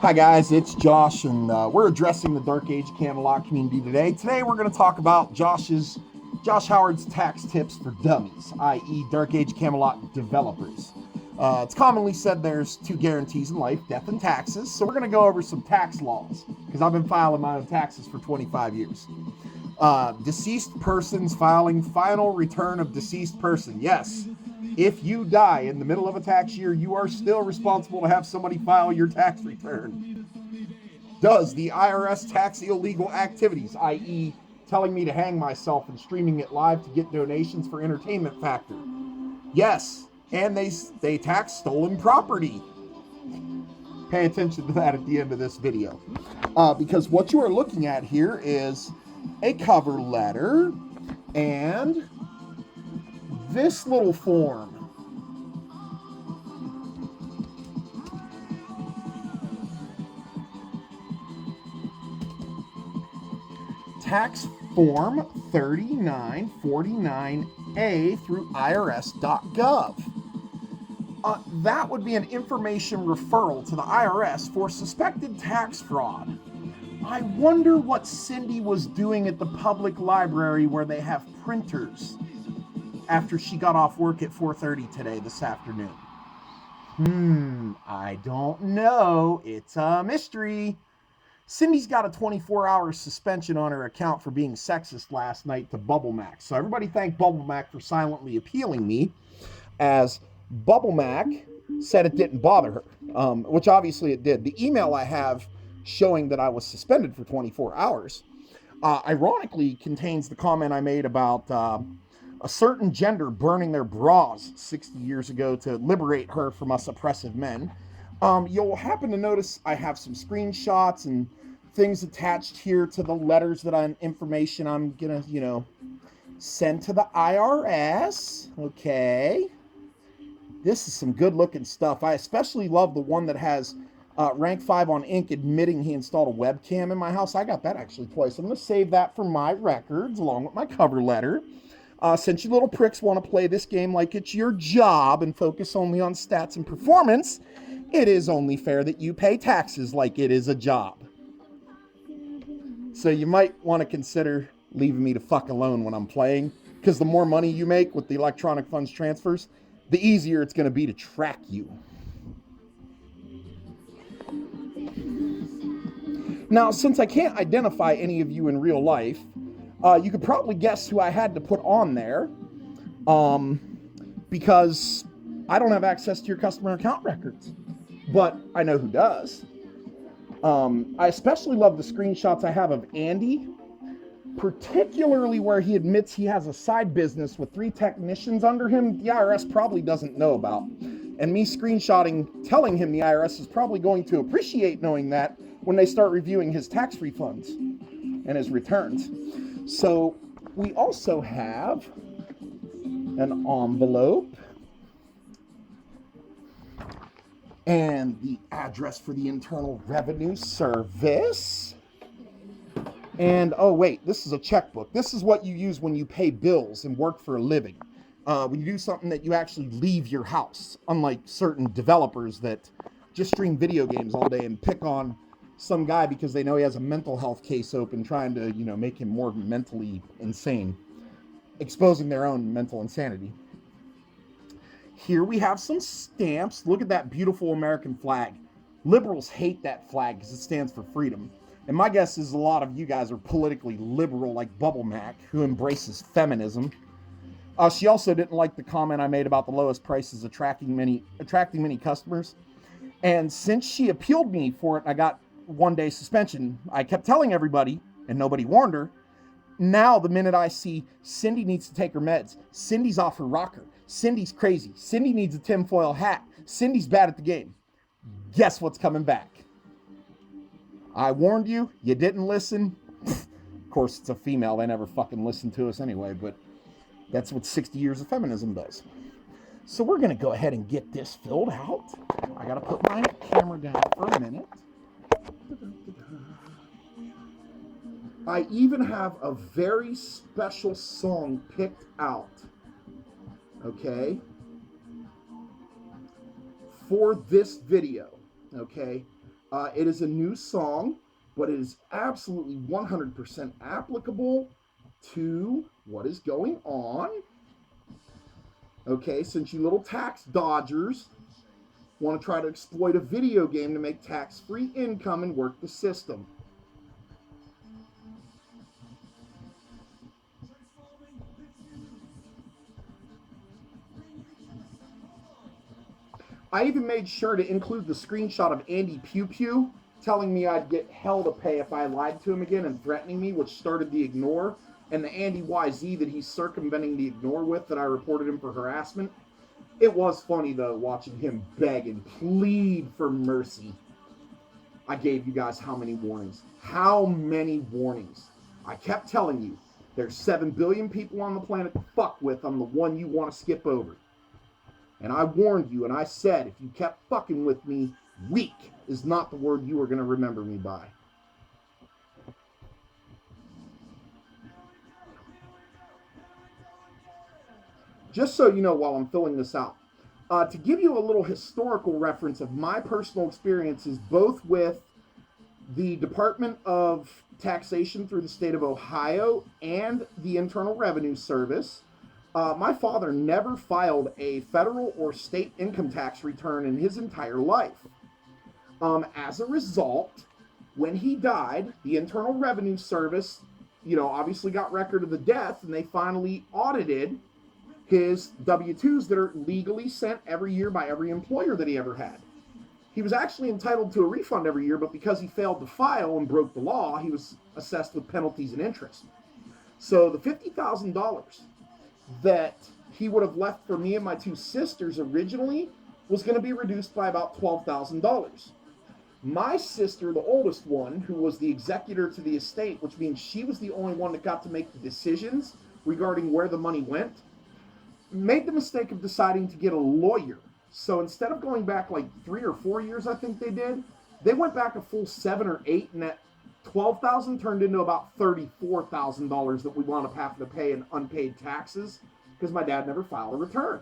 Hi guys, it's Josh, and we're addressing the Dark Age Camelot community today. Today we're going to talk about Josh Howard's tax tips for dummies, i.e., Dark Age Camelot developers. It's commonly said there's two guarantees in life: death and taxes. So we're going to go over some tax laws because I've been filing my own taxes for 25 years. Deceased persons filing final return of deceased person. Yes, if you die in the middle of a tax year, you are still responsible to have somebody file your tax return. Does the IRS tax illegal activities, i.e., telling me to hang myself and streaming it live to get donations for entertainment factor? Yes, and they tax stolen property. Pay attention to that at the end of this video. Because what you are looking at here is a cover letter and this little form. Tax form 3949A through irs.gov. That would be an information referral to the IRS for suspected tax fraud. I wonder what Cindy was doing at the public library where they have printers after she got off work at 4:30 today this afternoon. I don't know. It's a mystery. Cindy's got a 24-hour suspension on her account for being sexist last night to Bubble Mac. So everybody thank Bubble Mac for silently appealing me, as Bubble Mac said it didn't bother her, which obviously it did. The email I have showing that I was suspended for 24 hours ironically contains the comment I made about a certain gender burning their bras 60 years ago to liberate her from us oppressive men. You'll happen to notice I have some screenshots and things attached here to the letters information I'm gonna, send to the IRS. Okay. This is some good looking stuff. I especially love the one that has rank 5 on ink admitting he installed a webcam in my house. I got that actually twice. I'm going to save that for my records along with my cover letter. Since you little pricks want to play this game like it's your job and focus only on stats and performance, it is only fair that you pay taxes like it is a job. So you might want to consider leaving me the fuck alone when I'm playing, because the more money you make with the electronic funds transfers, the easier it's going to be to track you. Now, since I can't identify any of you in real life, you could probably guess who I had to put on there, because I don't have access to your customer account records, but I know who does. I especially love the screenshots I have of Andy, particularly where he admits he has a side business with 3 technicians under him the IRS probably doesn't know about. And me screenshotting telling him the IRS is probably going to appreciate knowing that when they start reviewing his tax refunds and his returns. So we also have an envelope and the address for the Internal Revenue Service. And, oh wait, this is a checkbook. This is what you use when you pay bills and work for a living. When you do something that you actually leave your house, unlike certain developers that just stream video games all day and pick on some guy because they know he has a mental health case open, trying to, make him more mentally insane, exposing their own mental insanity. Here we have some stamps. Look at that beautiful American flag. Liberals hate that flag because it stands for freedom. And my guess is a lot of you guys are politically liberal like Bubble Mac, who embraces feminism. She also didn't like the comment I made about the lowest prices attracting many customers. And since she appealed me for it, I got 1-day suspension. I kept telling everybody, and nobody warned her. Now, the minute I see Cindy needs to take her meds, Cindy's off her rocker, Cindy's crazy, Cindy needs a tinfoil hat, Cindy's bad at the game, guess what's coming back? I warned you, you didn't listen. Of course, it's a female, they never fucking listen to us anyway, but that's what 60 years of feminism does. So we're going to go ahead and get this filled out. I got to put my camera down for a minute. I even have a very special song picked out, okay, for this video, okay? It is a new song, but it is absolutely 100% applicable to what is going on. Okay, since you little tax dodgers want to try to exploit a video game to make tax-free income and work the system. I even made sure to include the screenshot of Andy Pew Pew telling me I'd get hell to pay if I lied to him again and threatening me, which started the ignore, and the Andy YZ that he's circumventing the ignore with that I reported him for harassment. It was funny, though, watching him beg and plead for mercy. I gave you guys how many warnings? How many warnings? I kept telling you, there's 7 billion people on the planet to fuck with. I'm the one you want to skip over. And I warned you, and I said, if you kept fucking with me, weak is not the word you are going to remember me by. Just so you know while I'm filling this out, to give you a little historical reference of my personal experiences, both with the Department of Taxation through the state of Ohio and the Internal Revenue Service, my father never filed a federal or state income tax return in his entire life. As a result, when he died, the Internal Revenue Service, obviously got record of the death, and they finally audited his W-2s that are legally sent every year by every employer that he ever had. He was actually entitled to a refund every year, but because he failed to file and broke the law, he was assessed with penalties and interest. So the $50,000 that he would have left for me and my two sisters originally was going to be reduced by about $12,000. My sister, the oldest one, who was the executor to the estate, which means she was the only one that got to make the decisions regarding where the money went, made the mistake of deciding to get a lawyer. So instead of going back like 3 or 4 years, I think they went back a full 7 or 8, and that $12,000 turned into about $34,000 that we wound up having to pay in unpaid taxes because my dad never filed a return.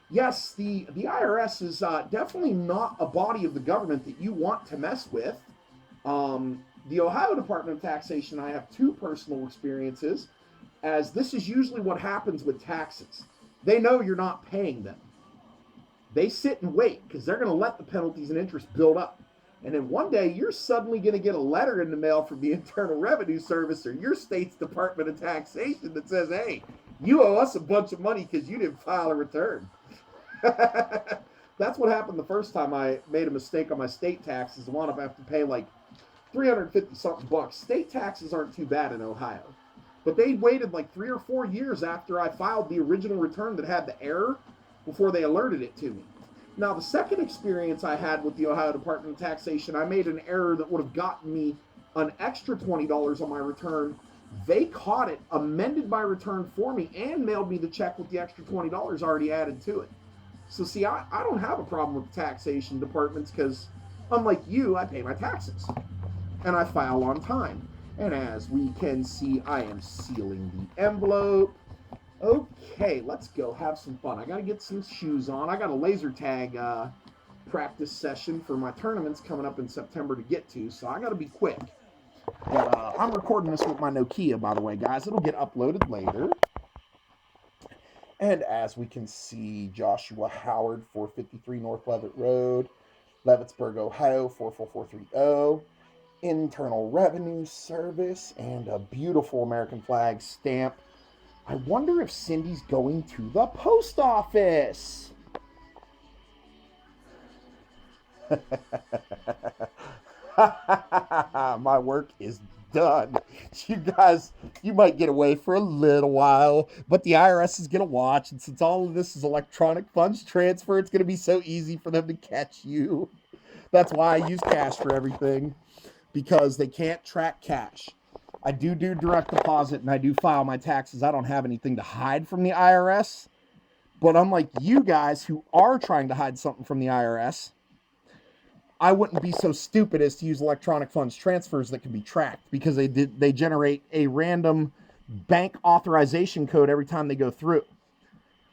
Yes, the IRS is definitely not a body of the government that you want to mess with. The Ohio Department of Taxation, I have 2 personal experiences, as this is usually what happens with taxes. They know you're not paying them. They sit and wait because they're going to let the penalties and interest build up. And then one day you're suddenly going to get a letter in the mail from the Internal Revenue Service or your state's Department of Taxation that says, hey, you owe us a bunch of money because you didn't file a return. That's what happened the first time I made a mistake on my state taxes. I wound up having to pay like $350 something bucks. State taxes aren't too bad in Ohio. But they waited like 3 or 4 years after I filed the original return that had the error before they alerted it to me. Now, the second experience I had with the Ohio Department of Taxation, I made an error that would have gotten me an extra $20 on my return. They caught it, amended my return for me, and mailed me the check with the extra $20 already added to it. So, see, I don't have a problem with taxation departments because, unlike you, I pay my taxes. And I file on time. And as we can see, I am sealing the envelope. Okay, let's go have some fun. I got to get some shoes on. I got a laser tag practice session for my tournaments coming up in September to get to, so I got to be quick. But I'm recording this with my Nokia, by the way, guys. It'll get uploaded later. And as we can see, Joshua Howard, 453 North Levitt Road, Leavittsburg, Ohio, 44430. Internal Revenue Service, and a beautiful American flag stamp. I wonder if Cindy's going to the post office. My work is done. You guys, you might get away for a little while, but the IRS is going to watch, and since all of this is electronic funds transfer, it's going to be so easy for them to catch you. That's why I use cash for everything, because they can't track cash. I do direct deposit, and I do file my taxes. I don't have anything to hide from the IRS. But unlike you guys who are trying to hide something from the IRS, I wouldn't be so stupid as to use electronic funds transfers that can be tracked, because they generate a random bank authorization code every time they go through,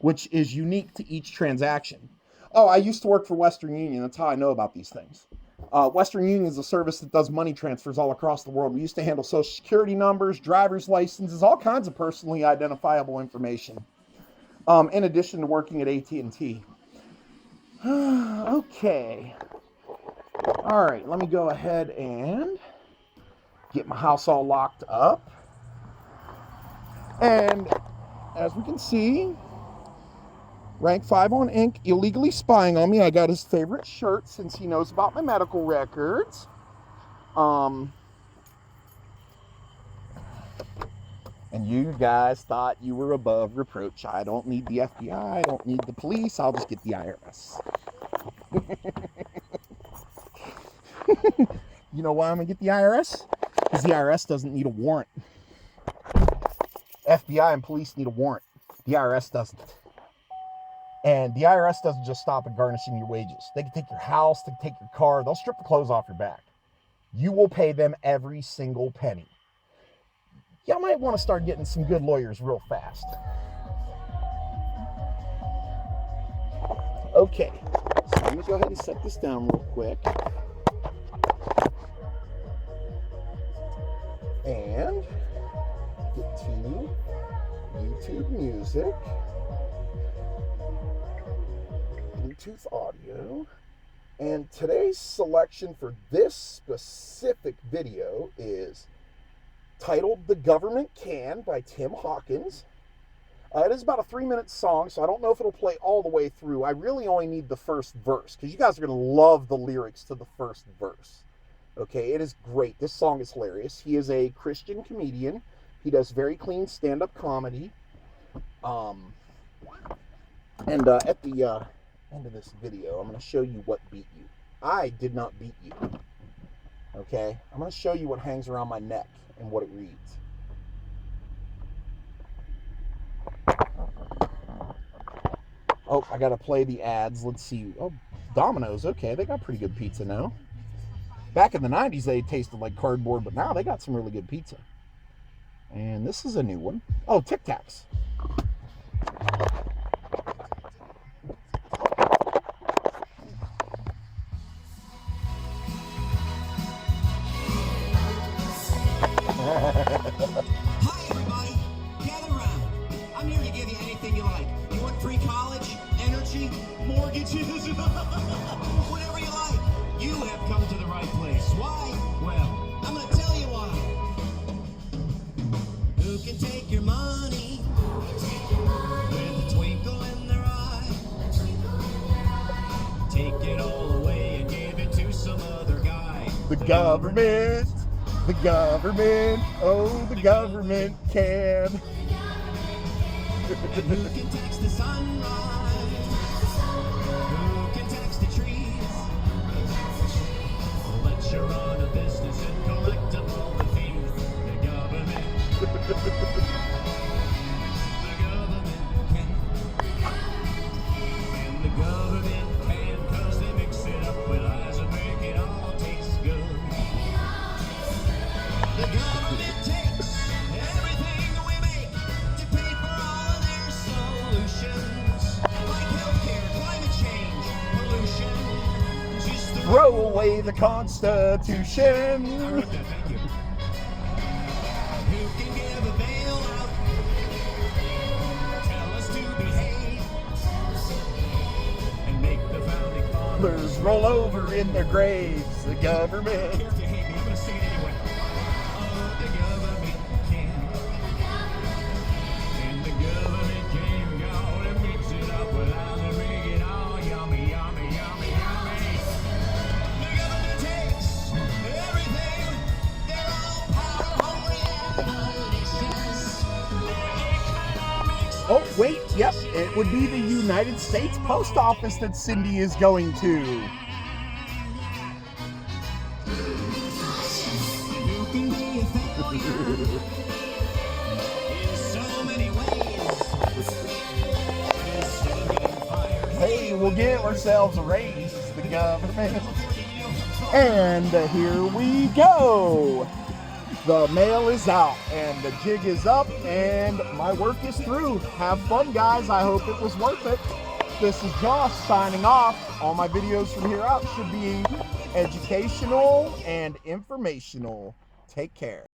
which is unique to each transaction. Oh, I used to work for Western Union. That's how I know about these things. Western Union is a service that does money transfers all across the world. We used to handle social security numbers, driver's licenses, all kinds of personally identifiable information. In addition to working at AT&T. Okay. All right, let me go ahead and get my house all locked up. And as we can see, rank 5 on Inc. illegally spying on me. I got his favorite shirt since he knows about my medical records. And you guys thought you were above reproach. I don't need the FBI. I don't need the police. I'll just get the IRS. You know why I'm going to get the IRS? Because the IRS doesn't need a warrant. FBI and police need a warrant. The IRS doesn't. And the IRS doesn't just stop at garnishing your wages. They can take your house, they can take your car, they'll strip the clothes off your back. You will pay them every single penny. Y'all might want to start getting some good lawyers real fast. Okay, so let me go ahead and set this down real quick. And get to YouTube Music. Bluetooth audio, and today's selection for this specific video is titled "The Government Can" by Tim Hawkins. It is about a 3-minute song, so I don't know if it'll play all the way through. I really only need the first verse because you guys are going to love the lyrics to the first verse. Okay, it is great. This song is hilarious. He is a Christian comedian. He does very clean stand-up comedy. And at the end of this video, I'm going to show you what beat you. I did not beat you. Okay? I'm going to show you what hangs around my neck and what it reads. Oh, I got to play the ads. Let's see. Oh, Domino's. Okay, they got pretty good pizza now. Back in the 90s, they tasted like cardboard, but now they got some really good pizza. And this is a new one. Oh, Tic Tacs. Hi, everybody. Gather around. I'm here to give you anything you like. You want free college, energy, mortgages, whatever you like. You have come to the right place. Why? Well, I'm going to tell you why. Who can take your money with a twinkle in their eye? Take it all away and give it to some other guy. The government. The government, oh, the government can. And who can tax the sunrise? Who can tax the trees? Let you run a business and collect all the fees. The government. The government can. And the government can, 'cause they mix it up with lies and make it all taste good. The government takes everything we make to pay for all of their solutions, like healthcare, climate change, pollution. Just Throw away the Constitution. I wrote that, thank you. Who can give a bailout? Tell us to behave and make the founding fathers Roll over in their graves. The government. care if you hate me. I'm gonna sing it anyway. The government can. And the government can go and mix it up without to make it all yummy, yummy, yummy, yummy. The government takes everything. They're all power hungry and malicious. Their economics. Oh, wait, yep, it would be the United States Post Office that Cindy is going to. You can be a failure in so many ways. Instead of getting fired. Hey, we'll give ourselves a raise, the government. And here we go. The mail is out and the jig is up and my work is through. Have fun, guys. I hope it was worth it. This is Josh signing off. All my videos from here out should be educational and informational. Take care.